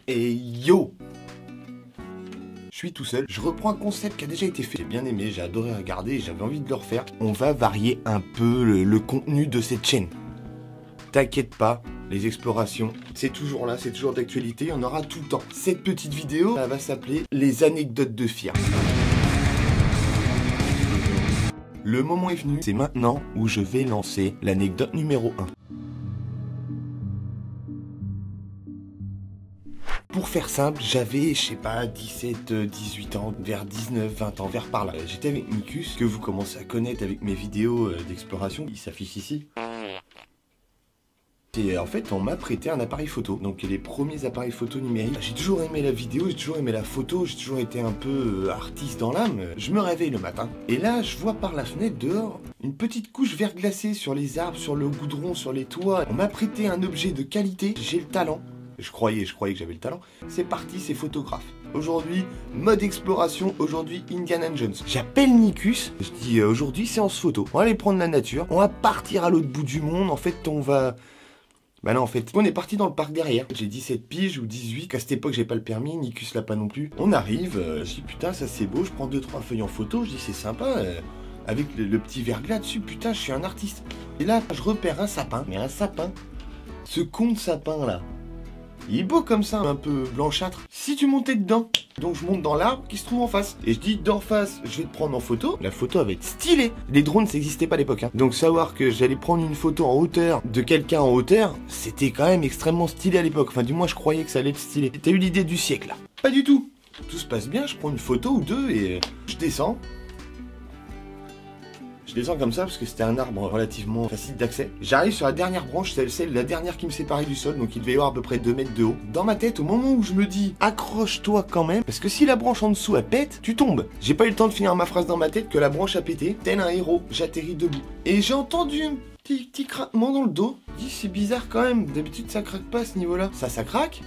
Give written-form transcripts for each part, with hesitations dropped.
Et yo! Je suis tout seul, je reprends un concept qui a déjà été fait. J'ai bien aimé, j'ai adoré regarder, j'avais envie de le refaire. On va varier un peu le contenu de cette chaîne. T'inquiète pas, les explorations, c'est toujours là, c'est toujours d'actualité, on aura tout le temps. Cette petite vidéo, elle va s'appeler les anecdotes de FIA. Le moment est venu, c'est maintenant où je vais lancer l'anecdote numéro 1. Pour faire simple, j'avais, je sais pas, 17, 18 ans, vers 19, 20 ans, vers par là. J'étais avec Nikus, que vous commencez à connaître avec mes vidéos d'exploration, il s'affiche ici. Et en fait, on m'a prêté un appareil photo, donc les premiers appareils photo numériques. J'ai toujours aimé la vidéo, j'ai toujours aimé la photo, j'ai toujours été un peu artiste dans l'âme. Je me réveille le matin, et là, je vois par la fenêtre dehors une petite couche verglacée sur les arbres, sur le goudron, sur les toits. On m'a prêté un objet de qualité, j'ai le talent. Je croyais que j'avais le talent. C'est parti, c'est photographe. Aujourd'hui, mode exploration. Aujourd'hui, Indiana Jones. J'appelle Nikus. Je dis, aujourd'hui, séance photo. On va aller prendre la nature. On va partir à l'autre bout du monde. En fait, on va... Bah non, en fait, on est parti dans le parc derrière. J'ai 17 piges ou 18. Qu'à cette époque, j'ai pas le permis. Nikus l'a pas non plus. On arrive. Je dis, putain, ça c'est beau. Je prends 2-3 feuilles en photo. Je dis, c'est sympa. Avec le petit verglas dessus. Putain, je suis un artiste. Et là, je repère un sapin. Mais un sapin. Ce con de sapin, là. Il est beau comme ça, un peu blanchâtre. Si tu montais dedans, donc je monte dans l'arbre qui se trouve en face. Et je dis d'en face, je vais te prendre en photo. La photo elle va être stylée. Les drones, ça n'existait pas à l'époque. Hein. Donc savoir que j'allais prendre une photo en hauteur de quelqu'un en hauteur, c'était quand même extrêmement stylé à l'époque. Enfin du moins je croyais que ça allait être stylé. T'as eu l'idée du siècle là. Pas du tout. Tout se passe bien, je prends une photo ou deux et je descends. Je descends comme ça parce que c'était un arbre relativement facile d'accès. J'arrive sur la dernière branche, c'est la dernière qui me séparait du sol, donc il devait y avoir à peu près 2 mètres de haut. Dans ma tête, au moment où je me dis accroche-toi quand même, parce que si la branche en dessous elle pète, tu tombes. J'ai pas eu le temps de finir ma phrase dans ma tête que la branche a pété. Tel un héros, j'atterris debout. Et j'ai entendu un petit craquement dans le dos. Je dis c'est bizarre quand même, d'habitude ça craque pas à ce niveau-là. Ça craque.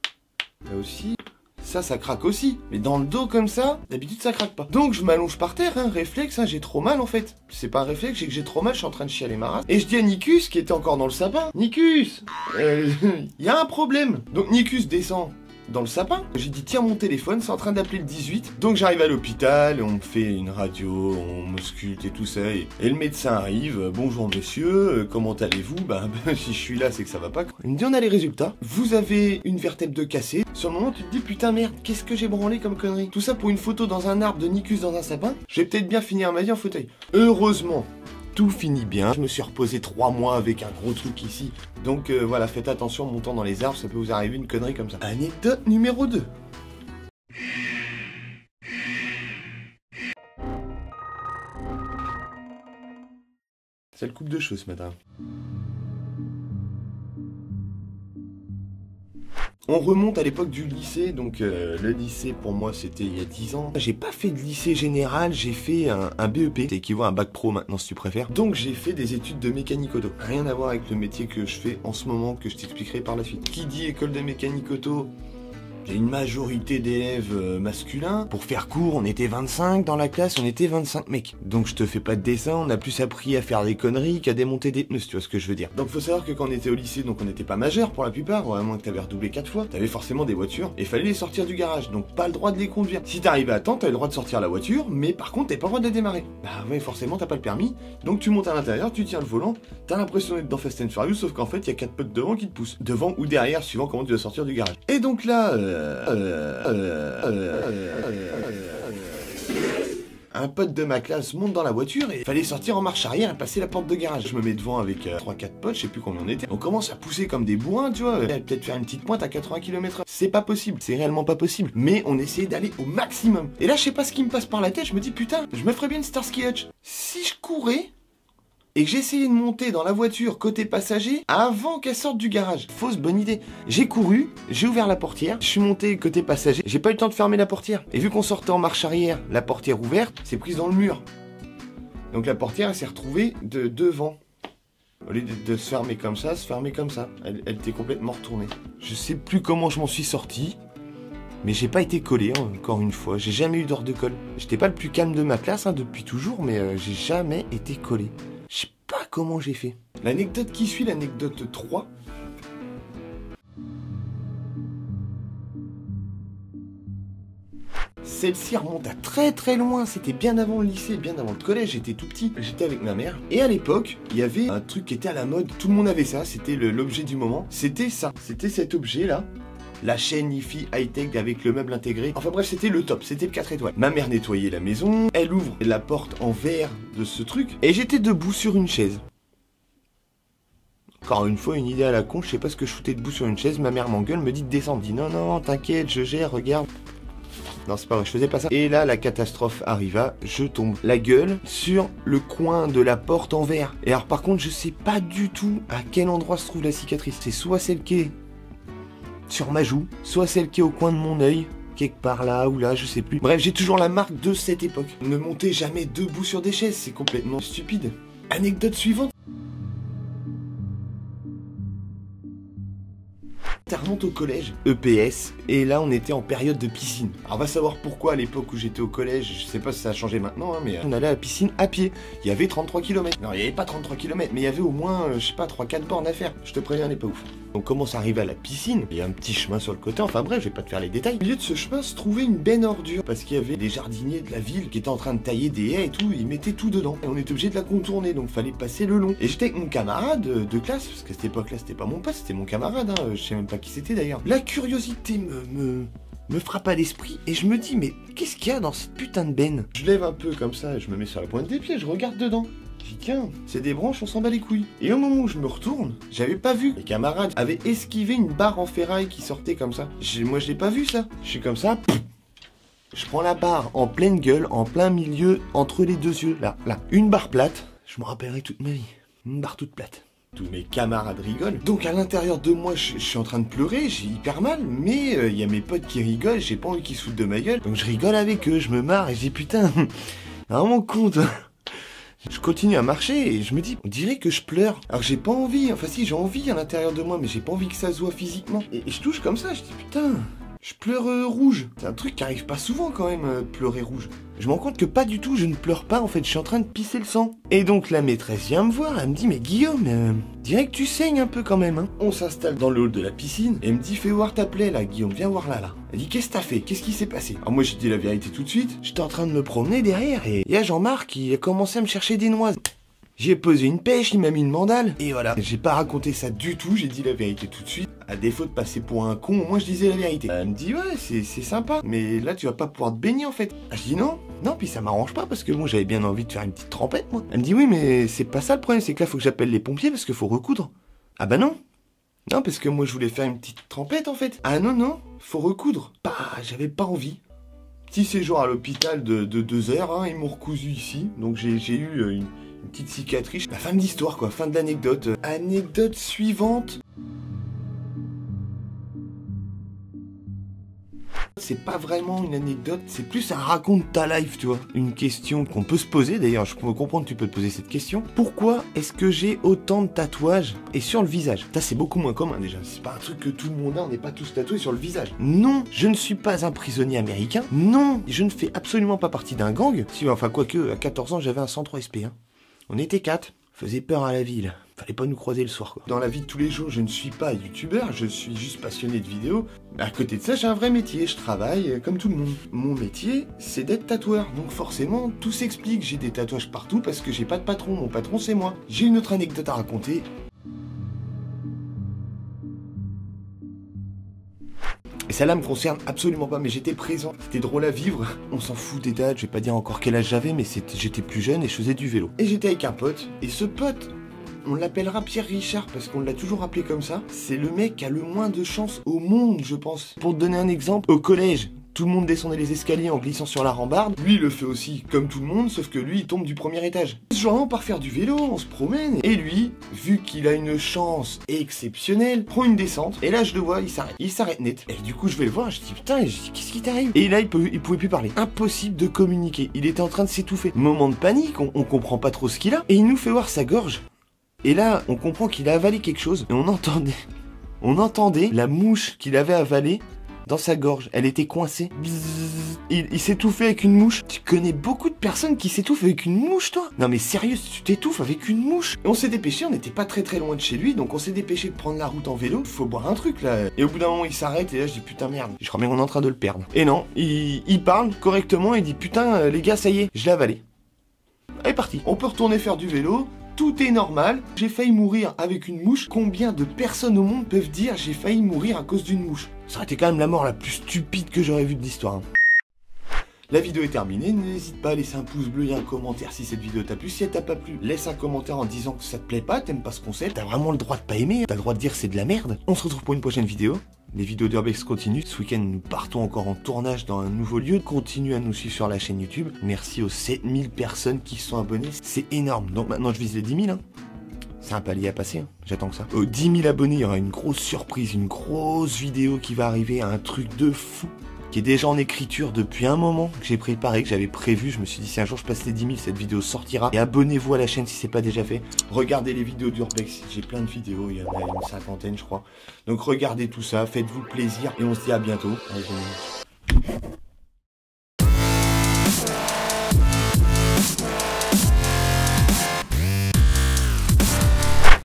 Là aussi. Ça craque aussi. Mais dans le dos comme ça, d'habitude ça craque pas. Donc je m'allonge par terre, hein, réflexe, hein, j'ai trop mal en fait. C'est pas un réflexe, c'est que j'ai trop mal, je suis en train de chialer ma race. Et je dis à Nikus, qui était encore dans le sapin, Nikus, y a un problème. Donc Nikus descend dans le sapin. J'ai dit tiens mon téléphone, c'est en train d'appeler le 18. Donc j'arrive à l'hôpital, on me fait une radio, on m'ausculte et tout ça. Et le médecin arrive, bonjour monsieur, comment allez-vous? Ben si je suis là c'est que ça va pas. Il me dit on a les résultats. Vous avez une vertèbre de cassée. Sur le moment tu te dis putain merde, qu'est-ce que j'ai branlé comme connerie? Tout ça pour une photo dans un arbre de Nikus dans un sapin. Je vais peut-être bien finir ma vie en fauteuil. Heureusement. Tout finit bien, je me suis reposé 3 mois avec un gros truc ici. Donc voilà, faites attention en montant dans les arbres, ça peut vous arriver une connerie comme ça. Anecdote numéro 2. C'est le coupe de cheveux ce matin. On remonte à l'époque du lycée, donc le lycée pour moi c'était il y a 10 ans. J'ai pas fait de lycée général, j'ai fait un BEP, c'est équivalent à un bac pro maintenant si tu préfères. Donc j'ai fait des études de mécanique auto. Rien à voir avec le métier que je fais en ce moment, que je t'expliquerai par la suite. Qui dit école de mécanique auto? J'ai une majorité d'élèves masculins. Pour faire court, on était 25 dans la classe, on était 25 mecs. Donc je te fais pas de dessin, on a plus appris à faire des conneries qu'à démonter des pneus, si tu vois ce que je veux dire. Donc faut savoir que quand on était au lycée, donc on n'était pas majeur pour la plupart, vraiment que t'avais redoublé 4 fois, t'avais forcément des voitures, et fallait les sortir du garage, donc pas le droit de les conduire. Si t'arrivais à temps, t'avais le droit de sortir la voiture, mais par contre t'avais pas le droit de la démarrer. Bah ouais, forcément t'as pas le permis, donc tu montes à l'intérieur, tu tiens le volant, t'as l'impression d'être dans Fast and Furious, sauf qu'en fait il y a 4 potes devant qui te poussent. Devant ou derrière, suivant comment tu vas sortir du garage. Et donc là, un pote de ma classe monte dans la voiture et fallait sortir en marche arrière et passer la porte de garage. Je me mets devant avec 3-4 potes, je sais plus combien on était. On commence à pousser comme des bourrins, tu vois. Peut-être faire une petite pointe à 80 km/h. C'est pas possible, c'est réellement pas possible. Mais on essayait d'aller au maximum. Et là, je sais pas ce qui me passe par la tête, je me dis putain, je me ferais bien une Starsky Hutch. Si je courais et que j'essayais de monter dans la voiture côté passager avant qu'elle sorte du garage. Fausse bonne idée. J'ai couru, j'ai ouvert la portière, je suis monté côté passager, j'ai pas eu le temps de fermer la portière. Et vu qu'on sortait en marche arrière, la portière ouverte, c'est prise dans le mur. Donc la portière, elle s'est retrouvée de devant. Au lieu de se fermer comme ça, se fermer comme ça. Elle était complètement retournée. Je sais plus comment je m'en suis sorti. Mais j'ai pas été collé, hein, encore une fois. J'ai jamais eu d'heure de colle. J'étais pas le plus calme de ma classe, hein, depuis toujours, mais j'ai jamais été collé. Je sais pas comment j'ai fait. L'anecdote qui suit, l'anecdote 3. Celle-ci remonte à très très loin, c'était bien avant le lycée, bien avant le collège, j'étais tout petit, j'étais avec ma mère. Et à l'époque, il y avait un truc qui était à la mode, tout le monde avait ça, c'était l'objet du moment. C'était ça, c'était cet objet-là. La chaîne hi-fi high-tech avec le meuble intégré. Enfin bref, c'était le top, c'était le 4 étoiles. Ma mère nettoyait la maison, elle ouvre la porte en verre de ce truc, et j'étais debout sur une chaise. Encore une fois, une idée à la con, je sais pas ce que je foutais debout sur une chaise, ma mère m'engueule, me dit de descendre, dit non, non, t'inquiète, je gère, regarde. Non, c'est pas vrai, je faisais pas ça. Et là, la catastrophe arriva, je tombe la gueule sur le coin de la porte en verre. Et alors par contre, je sais pas du tout à quel endroit se trouve la cicatrice. C'est soit celle qui est sur ma joue, soit celle qui est au coin de mon œil, quelque part là ou là, je sais plus. Bref, j'ai toujours la marque de cette époque. Ne montez jamais debout sur des chaises, c'est complètement stupide. Anecdote suivante. Ça remonte au collège, EPS, et là on était en période de piscine. Alors on va savoir pourquoi à l'époque où j'étais au collège, je sais pas si ça a changé maintenant, hein, mais on allait à la piscine à pied. Il y avait 33 km. Non, il y avait pas 33 km, mais il y avait au moins, je sais pas, 3-4 bornes à faire. Je te préviens, elle est pas ouf. On commence à arriver à la piscine, il y a un petit chemin sur le côté, enfin bref, je vais pas te faire les détails. Au milieu de ce chemin se trouvait une benne ordure, parce qu'il y avait des jardiniers de la ville qui étaient en train de tailler des haies et tout, ils mettaient tout dedans. Et on était obligé de la contourner, donc fallait passer le long. Et j'étais avec mon camarade de classe, parce qu'à cette époque-là, c'était pas mon pote, c'était mon camarade, hein, je sais même pas qui c'était d'ailleurs. La curiosité me frappe à l'esprit et je me dis, mais qu'est-ce qu'il y a dans cette putain de benne? Je lève un peu comme ça, je me mets sur la pointe des pieds, je regarde dedans. Je dis, tiens, c'est des branches, on s'en bat les couilles. Et au moment où je me retourne, j'avais pas vu. Les camarades avaient esquivé une barre en ferraille qui sortait comme ça. Moi, je l'ai pas vu ça. Je suis comme ça, je prends la barre en pleine gueule, en plein milieu, entre les deux yeux, là. Une barre plate, je me rappellerai toute ma vie. Une barre toute plate. Tous mes camarades rigolent. Donc à l'intérieur de moi, je suis en train de pleurer, j'ai hyper mal, mais il y a mes potes qui rigolent, j'ai pas envie qu'ils se foutent de ma gueule. Donc je rigole avec eux, je me marre et je dis putain, vraiment con toi. Je continue à marcher et je me dis, on dirait que je pleure. Alors j'ai pas envie, enfin si j'ai envie à l'intérieur de moi, mais j'ai pas envie que ça se voit physiquement. Et je touche comme ça, je dis putain, je pleure rouge. C'est un truc qui arrive pas souvent quand même, pleurer rouge. Je me rends compte que pas du tout, je ne pleure pas, en fait, je suis en train de pisser le sang. Et donc la maîtresse vient me voir, elle me dit, mais Guillaume, dirais que tu saignes un peu quand même, hein. On s'installe dans le hall de la piscine, et elle me dit, fais voir ta plaie là, Guillaume, viens voir là. Elle dit, qu'est-ce que t'as fait? Qu'est-ce qui s'est passé? Alors moi j'ai dit la vérité tout de suite, j'étais en train de me promener derrière, et il y a Jean-Marc qui a commencé à me chercher des noises. J'ai posé une pêche, il m'a mis une mandale, et voilà. J'ai pas raconté ça du tout, j'ai dit la vérité tout de suite. À défaut de passer pour un con, au moins je disais la vérité. Elle me dit, ouais, c'est sympa, mais là tu vas pas pouvoir te baigner en fait. Je dis non, puis ça m'arrange pas parce que moi j'avais bien envie de faire une petite trempette moi. Elle me dit, oui, mais c'est pas ça le problème, c'est que là faut que j'appelle les pompiers parce qu'il faut recoudre. Ah bah non. Non, parce que moi je voulais faire une petite trempette en fait. Ah non, faut recoudre. Bah, j'avais pas envie. Petit séjour à l'hôpital de 2 heures, hein, ils m'ont recousu ici, donc j'ai eu une petite cicatrice. La fin de l'histoire quoi, fin de l'anecdote. Anecdote suivante. C'est pas vraiment une anecdote, c'est plus un raconte ta life, tu vois. Une question qu'on peut se poser, d'ailleurs, je peux comprendre que tu peux te poser cette question. Pourquoi est-ce que j'ai autant de tatouages et sur le visage? Ça, c'est beaucoup moins commun déjà. C'est pas un truc que tout le monde a, on n'est pas tous tatoués sur le visage. Non, je ne suis pas un prisonnier américain. Non, je ne fais absolument pas partie d'un gang. Si, enfin, quoique, à 14 ans, j'avais un 103 SP. Hein. On était 4. Faisait peur à la ville. Fallait pas nous croiser le soir, quoi. Dans la vie de tous les jours, je ne suis pas youtubeur, je suis juste passionné de vidéos. À côté de ça, j'ai un vrai métier, je travaille comme tout le monde. Mon métier, c'est d'être tatoueur. Donc forcément, tout s'explique. J'ai des tatouages partout parce que j'ai pas de patron. Mon patron, c'est moi. J'ai une autre anecdote à raconter. Et celle-là me concerne absolument pas, mais j'étais présent. C'était drôle à vivre. On s'en fout des dates, je vais pas dire encore quel âge j'avais, mais j'étais plus jeune et je faisais du vélo. Et j'étais avec un pote, et ce pote, on l'appellera Pierre Richard parce qu'on l'a toujours appelé comme ça. C'est le mec qui a le moins de chance au monde, je pense. Pour te donner un exemple, au collège, tout le monde descendait les escaliers en glissant sur la rambarde. Lui, il le fait aussi comme tout le monde, sauf que lui, il tombe du premier étage. Ce jour-là, on part faire du vélo, on se promène. Et lui, vu qu'il a une chance exceptionnelle, prend une descente. Et là, je le vois, il s'arrête. Il s'arrête net. Et du coup, je vais le voir, je dis putain, qu'est-ce qui t'arrive? Et là, il pouvait plus parler. Impossible de communiquer. Il était en train de s'étouffer. Moment de panique, on comprend pas trop ce qu'il a. Et il nous fait voir sa gorge. Et là, on comprend qu'il a avalé quelque chose. Et on entendait la mouche qu'il avait avalée dans sa gorge. Elle était coincée. Bzzz. Il s'étouffait avec une mouche. Tu connais beaucoup de personnes qui s'étouffent avec une mouche, toi? Non mais sérieux, tu t'étouffes avec une mouche? Et on s'est dépêché, on n'était pas très loin de chez lui, donc on s'est dépêché de prendre la route en vélo. Faut boire un truc là. Et au bout d'un moment, il s'arrête et là je dis putain merde. Je crois bien qu'on est en train de le perdre. Et non, il parle correctement et dit putain les gars, ça y est, je l'ai avalé. Elle est partie. On peut retourner faire du vélo. Tout est normal. J'ai failli mourir avec une mouche. Combien de personnes au monde peuvent dire j'ai failli mourir à cause d'une mouche? Ça aurait été quand même la mort la plus stupide que j'aurais vue de l'histoire. Hein. La vidéo est terminée, n'hésite pas à laisser un pouce bleu et un commentaire si cette vidéo t'a plu. Si elle t'a pas plu, laisse un commentaire en disant que ça te plaît pas, t'aimes pas ce concept. T'as vraiment le droit de pas aimer, t'as le droit de dire c'est de la merde. On se retrouve pour une prochaine vidéo. Les vidéos d'Urbex continuent. Ce week-end, nous partons encore en tournage dans un nouveau lieu. Continue à nous suivre sur la chaîne YouTube. Merci aux 7000 personnes qui se sont abonnées. C'est énorme. Donc maintenant, je vise les 10 000. Hein. C'est un palier à passer. Hein. J'attends que ça. Aux 10 000 abonnés, il y aura une grosse surprise, une grosse vidéo qui va arriver. Un truc de fou. Qui est déjà en écriture depuis un moment, que j'ai préparé, que j'avais prévu. Je me suis dit, si un jour je passe les 10 000, cette vidéo sortira. Et abonnez-vous à la chaîne si c'est pas déjà fait. Regardez les vidéos d'Urbex. J'ai plein de vidéos, il y en a une cinquantaine, je crois. Donc regardez tout ça, faites-vous plaisir. Et on se dit à bientôt. Allez,